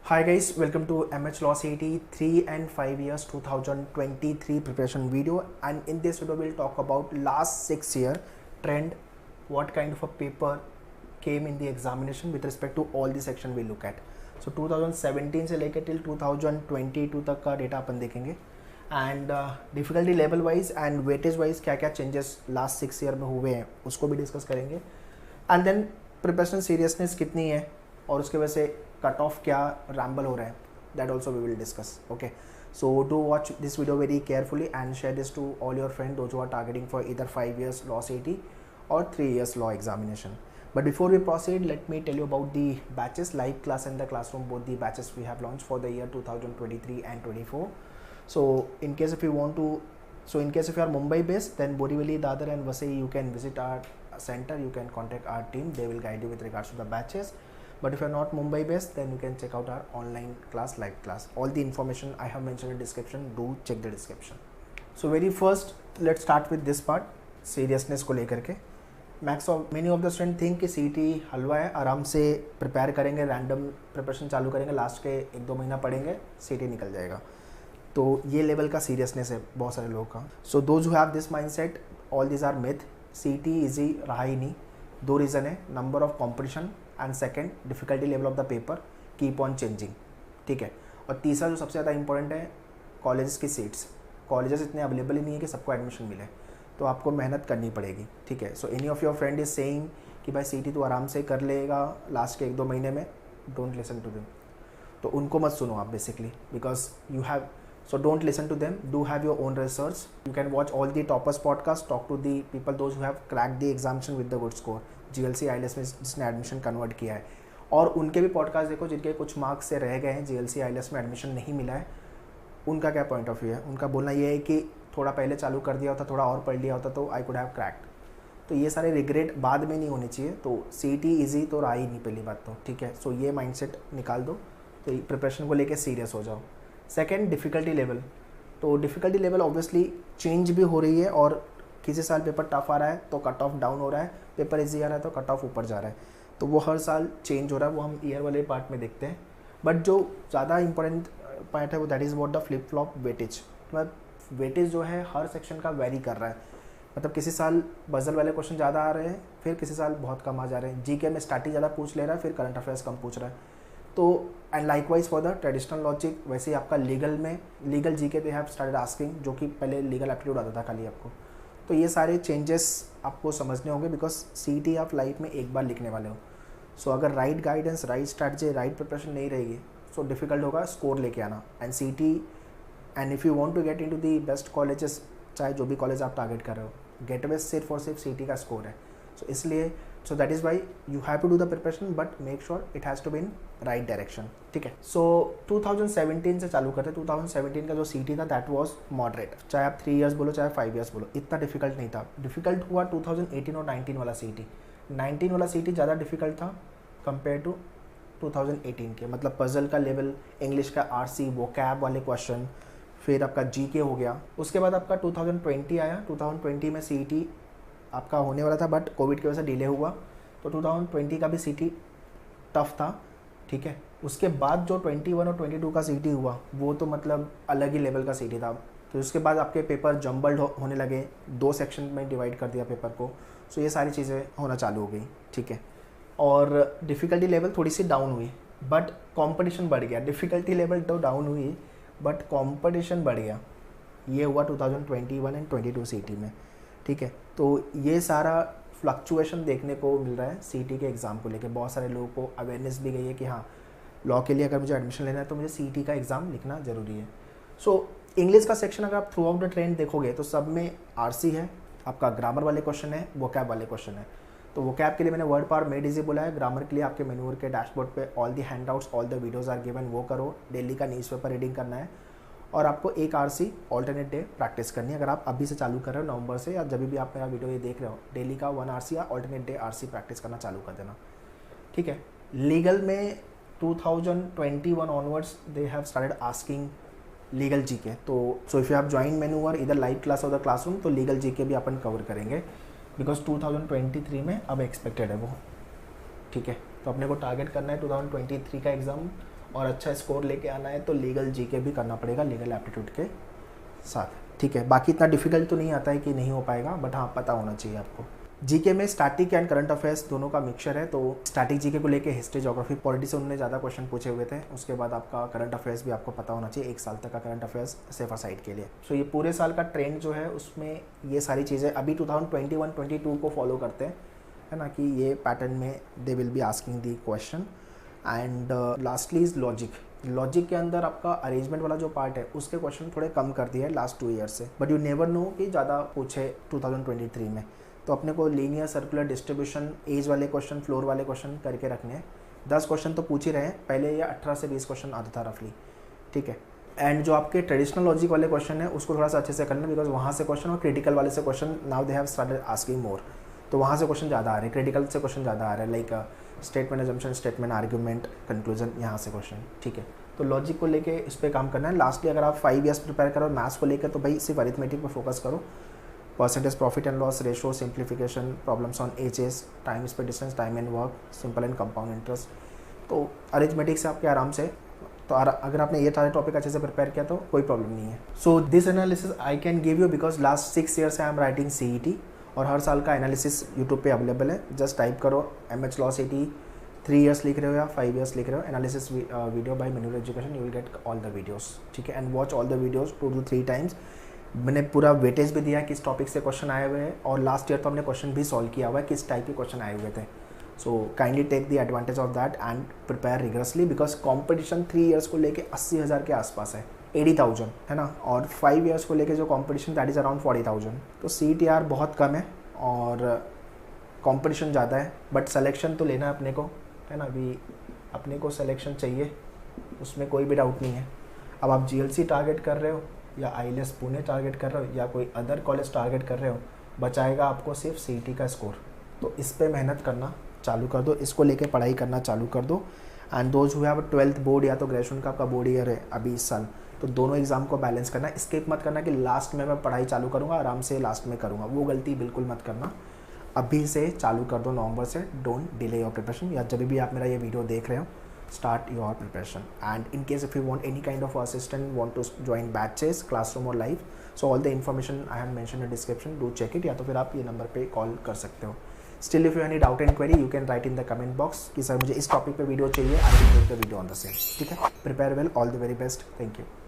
Hi guys, welcome to MH Law CET 3 and 5 years 2023 preparation video, and in this video we'll talk about last 6 year trend, what kind of a paper came in the examination with respect to all the section we look at. So 2017 से लेकर till 2022 तक का data अपन देखेंगे and difficulty level wise and weightage wise क्या क्या changes last 6 year में हुए हैं उसको भी डिस्कस करेंगे एंड देन प्रिपरेशन सीरियसनेस कितनी है और उसके वजह से कट ऑफ क्या रैम्बल हो रहा है, that also we will discuss. Okay, so do watch this video very carefully and share this to all your friend those who are targeting for either 5 years law CET or 3 years law examination. But before we proceed, let me tell you about the batches, live class and the classroom, both the batches we have launched for the year 2023 and 24. So in case if you want to, so in case if you are Mumbai based, then Borivali, Dadar and Vasai, you can visit our center, you can contact our team, they will guide you with regards to the batches. But if you are not Mumbai based, then you can check out our online class, live class. All the information I have mentioned in description, do check the description. So very first, let's start with this part, seriousness को लेकर के. Many of the students think कि CET हलवा है, आराम से prepare करेंगे, random preparation चालू करेंगे, लास्ट के 1-2 महीना पढ़ेंगे, CET निकल जाएगा. तो ये लेवल का सीरियसनेस है बहुत सारे लोगों का. So those who have this mindset, all this are myth. CET easy रहा ही नहीं. 2 रीज़न है, number of competition and second difficulty level of the paper keep on changing. ठीक है. और तीसरा जो सबसे ज़्यादा इंपॉर्टेंट है, कॉलेजेस की सीट्स. कॉलेजेस इतने अवेलेबल ही नहीं है कि सबको एडमिशन मिले, तो आपको मेहनत करनी पड़ेगी. ठीक है. So any of your friend is saying कि भाई CET तो आराम से कर लेगा लास्ट के 1-2 महीने में, डोंट लिसन टू देम. तो उनको मत सुनो आप basically, because you have, so don't listen to them, do have your own research. You can watch all the toppers podcast, talk to the people those who have cracked the examination with the good score, GLC IELTS में जिसने admission convert किया है, और उनके भी podcast देखो जिनके कुछ मार्क्स से रह गए हैं, GLC IELTS में एडमिशन नहीं मिला है. उनका क्या पॉइंट ऑफ व्यू है? उनका बोलना ये है कि थोड़ा पहले चालू कर दिया होता, थोड़ा और पढ़ लिया होता तो आई कुड हैव क्रैक्ड. तो ये सारे रिग्रेट बाद में नहीं होने चाहिए. तो CET ईजी तो रहा ही नहीं पहली बात तो. ठीक है. सो ये माइंडसेट निकाल दो, तो प्रिपरेशन को लेके सीरियस हो जाओ. Second, difficulty level. तो डिफ़िकल्टी लेवल ऑब्वियसली चेंज भी हो रही है, और किसी साल पेपर टफ आ रहा है तो कट ऑफ डाउन हो रहा है, पेपर इजी आ रहा है तो कट ऑफ ऊपर जा रहा है. तो वो हर साल चेंज हो रहा है, वो हम ईयर वाले पार्ट में देखते हैं. बट जो ज़्यादा इंपॉर्टेंट पार्ट है वो that is what the flip flop weightage. मतलब वेटेज जो है हर सेक्शन का वेरी कर रहा है. मतलब किसी साल बजल वाले क्वेश्चन ज़्यादा आ रहे हैं, फिर किसी साल बहुत कम आ जा रहे हैं. GK में स्टैटिक ज़्यादा पूछ ले रहा है, फिर करंट अफेयर्स कम पूछ रहा है. तो and likewise for the traditional logic, वैसे ही आपका लीगल में legal GK they have started asking, जो कि पहले लीगल एप्टीट्यूड आता था खाली आपको. तो ये सारे चेंजेस आपको समझने होंगे, बिकॉज CET आप लाइफ में एक बार लिखने वाले हो. सो अगर right guidance, right strategy, right preparation नहीं रहेगी, सो डिफिकल्ट होगा स्कोर लेके आना. And CET, and if you want to get into the best colleges, चाहे जो भी कॉलेज आप टारगेट कर रहे हो, गेटवे सिर्फ और सिर्फ CET का स्कोर है. सो इसलिए, so that is why you have to do the preparation, but make sure it has to be in right direction. ठीक है. सो 2017 से चालू करते हैं. 2017 का जो CET था दैट वाज मॉडरेट. चाहे आप 3 years बोलो, चाहे 5 years बोलो, इतना डिफिकल्ट नहीं था. डिफिकल्ट हुआ 2018 और 19 वाला CET. 19 वाला CET ज़्यादा डिफिकल्ट था कंपेयर टू 2018 के. मतलब पजल का लेवल, इंग्लिश का RC, वोकैब वाले क्वेश्चन, फिर आपका GK हो गया. उसके बाद आपका 2020 आया. 2020 में CET आपका होने वाला था, बट कोविड की वजह से डिले हुआ, तो 2020 का भी CET टफ था. ठीक है. उसके बाद जो 21 और 22 का CET हुआ, वो तो मतलब अलग ही लेवल का CET था. तो उसके बाद आपके पेपर जम्बल्ड होने लगे, 2 सेक्शन में डिवाइड कर दिया पेपर को. सो ये सारी चीज़ें होना चालू हो गई. ठीक है. और डिफ़िकल्टी लेवल थोड़ी सी डाउन हुई, बट कॉम्पिटिशन बढ़ गया. डिफ़िकल्टी लेवल तो डाउन हुई, बट कॉम्पिटिशन बढ़ गया. ये हुआ 2021 एंड 22 CET में. ठीक है. तो ये सारा फ्लक्चुएशन देखने को मिल रहा है CET के एग्ज़ाम को लेकर. बहुत सारे लोगों को अवेयरनेस भी गई है कि हाँ, लॉ के लिए अगर मुझे एडमिशन लेना है तो मुझे CET का एग्ज़ाम लिखना ज़रूरी है. सो इंग्लिश का सेक्शन अगर आप थ्रू आउट द ट्रेंड देखोगे तो सब में RC है, आपका ग्रामर वाले क्वेश्चन है, वोकैब वाले क्वेश्चन है. तो वोकैब के लिए मैंने वर्ड पावर मेड इजी बोला है. ग्रामर के लिए आपके मेन्यूअर के डैशबोर्ड पे all the handouts, all the videos are given, वो करो. डेली का न्यूज़पेपर रीडिंग करना है, और आपको एक RC ऑल्टरनेट डे प्रैक्टिस करनी है. अगर आप अभी से चालू कर रहे हो नवंबर से, या जब भी आप मेरा वीडियो ये देख रहे हो, डेली का 1 RC या ऑल्टरनेट डे RC प्रैक्टिस करना चालू कर देना. ठीक है. लीगल में 2021 onwards they have started asking legal GK. तो so if you have join मेन्यूअर इधर लाइव क्लास और द क्लासरूम, तो लीगल GK भी अपन कवर करेंगे, बिकॉज 2023 में अब एक्सपेक्टेड है वो. ठीक है. तो अपने को टारगेट करना है 2023 का एग्ज़ाम और अच्छा स्कोर लेके आना है तो लीगल जीके भी करना पड़ेगा लीगल एप्टीट्यूड के साथ, ठीक है। बाकी इतना डिफिकल्ट तो नहीं आता है कि नहीं हो पाएगा, बट हाँ पता होना चाहिए आपको। जीके में स्टैटिक एंड करंट अफेयर्स दोनों का मिक्सचर है, तो स्टैटिक जीके को लेके हिस्ट्री, ज्योग्राफी, पॉलिटी से उन्होंने ज़्यादा क्वेश्चन पूछे हुए थे। उसके बाद आपका करंट अफेयर्स भी आपको पता होना चाहिए, 1 साल तक का करंट अफेयर्स सेफर साइड के लिए। सो ये पूरे साल का ट्रेंड जो है उसमें ये सारी चीज़ें अभी 2021-22 को फॉलो करते हैं, है ना, कि ये पैटर्न में they will be asking the question. And lastly is logic. Logic के अंदर आपका अरेंजमेंट वाला जो पार्ट है उसके क्वेश्चन थोड़े कम कर दिए है लास्ट 2 ईयर से, बट यू नेवर नो कि ज़्यादा पूछे 2023 में। तो अपने को लीनियर, सर्कुलर, डिस्ट्रीब्यूशन, एज वाले क्वेश्चन, फ्लोर वाले क्वेश्चन करके रखने हैं। 10 क्वेश्चन तो पूछ ही रहे हैं, पहले ये 18 से 20 क्वेश्चन आता था रफली, ठीक है। एंड जो आपके ट्रेडिशनल लॉजिक वाले क्वेश्चन है उसको थोड़ा सा अच्छे से करना, बिकॉज वहाँ से क्वेश्चन और क्रिटिकल वाले से question now they have started asking more, तो वहाँ से क्वेश्चन ज़्यादा आ रहे हैं, क्रिटिकल से क्वेश्चन ज़्यादा आ रहे हैं, like statement assumption, statement argument, conclusion, यहाँ से क्वेश्चन, ठीक है। तो लॉजिक को लेके इस पर काम करना है। लास्टली अगर आप 5 ईयर्स प्रिपेयर करो मैथ्स को लेकर, तो भाई सिर्फ अरिथमेटिक पर फोकस करो, percentage profit and loss ratio, simplification, problems on ages, time speed distance, time and work, simple and compound interest, तो अरिथमेटिक से आपके आराम से, तो अगर आपने ये सारे टॉपिक अच्छे से प्रिपेयर किया तो कोई प्रॉब्लम नहीं है। So this analysis I can give you because last 6 year से आई एम राइटिंग CET, और हर साल का एनालिसिस यूट्यूब पे अवेलेबल है। जस्ट टाइप करो MH Law CET 3 ईयर्स लिख रहे हो या 5 ईयर्स लिख रहे हो, analysis video by Manoor education, you will get all the videos, ठीक है। And watch all the videos 2 to 3 times. मैंने पूरा वेटेज भी दिया है किस टॉपिक से क्वेश्चन आए हुए हैं, और लास्ट ईयर तो हमने क्वेश्चन भी सॉल्व किया हुआ है किस टाइप के क्वेश्चन आए हुए थे। So kindly take the advantage of that and prepare rigorously, because competition 3 years को लेके 80,000 के आसपास है, 80,000 है ना, और 5 ईयर्स को लेके जो कॉम्पिटिशन दैट इज़ अराउंड 40,000। तो CET बहुत कम है और कंपटीशन ज़्यादा है, बट सिलेक्शन तो लेना है अपने को, है ना, अभी अपने को सिलेक्शन चाहिए, उसमें कोई भी डाउट नहीं है। अब आप GLC टारगेट कर रहे हो या ILS पुणे टारगेट कर रहे हो या कोई अदर कॉलेज टारगेट कर रहे हो, बचाएगा आपको सिर्फ CET का स्कोर। तो इस पर मेहनत करना चालू कर दो, इसको लेके पढ़ाई करना चालू कर दो। And those who have 12th board या तो ग्रेजुएशन का आपका बोर्ड ईयर है अभी इस साल, तो दोनों एग्जाम को बैलेंस करना, स्किप मत करना कि लास्ट में मैं पढ़ाई चालू करूँगा, आराम से लास्ट में करूँगा, वो गलती बिल्कुल मत करना। अभी से चालू कर दो नवंबर से, डोंट डिले योर प्रिपरेशन। या जब भी आप मेरा ये वीडियो देख रहे हो, start your preparation. And in case if you want any kind of assistant, want to join batches, classroom or live, so all the information I have mentioned in the description, do check it, या तो फिर आप ये number पे call कर सकते हो। Still if you have any doubt and query, you can write in the comment box कि सर मुझे इस टॉपिक पे वीडियो चाहिए, I will make the video on the same, ठीक है। Prepare well, all the very best, thank you।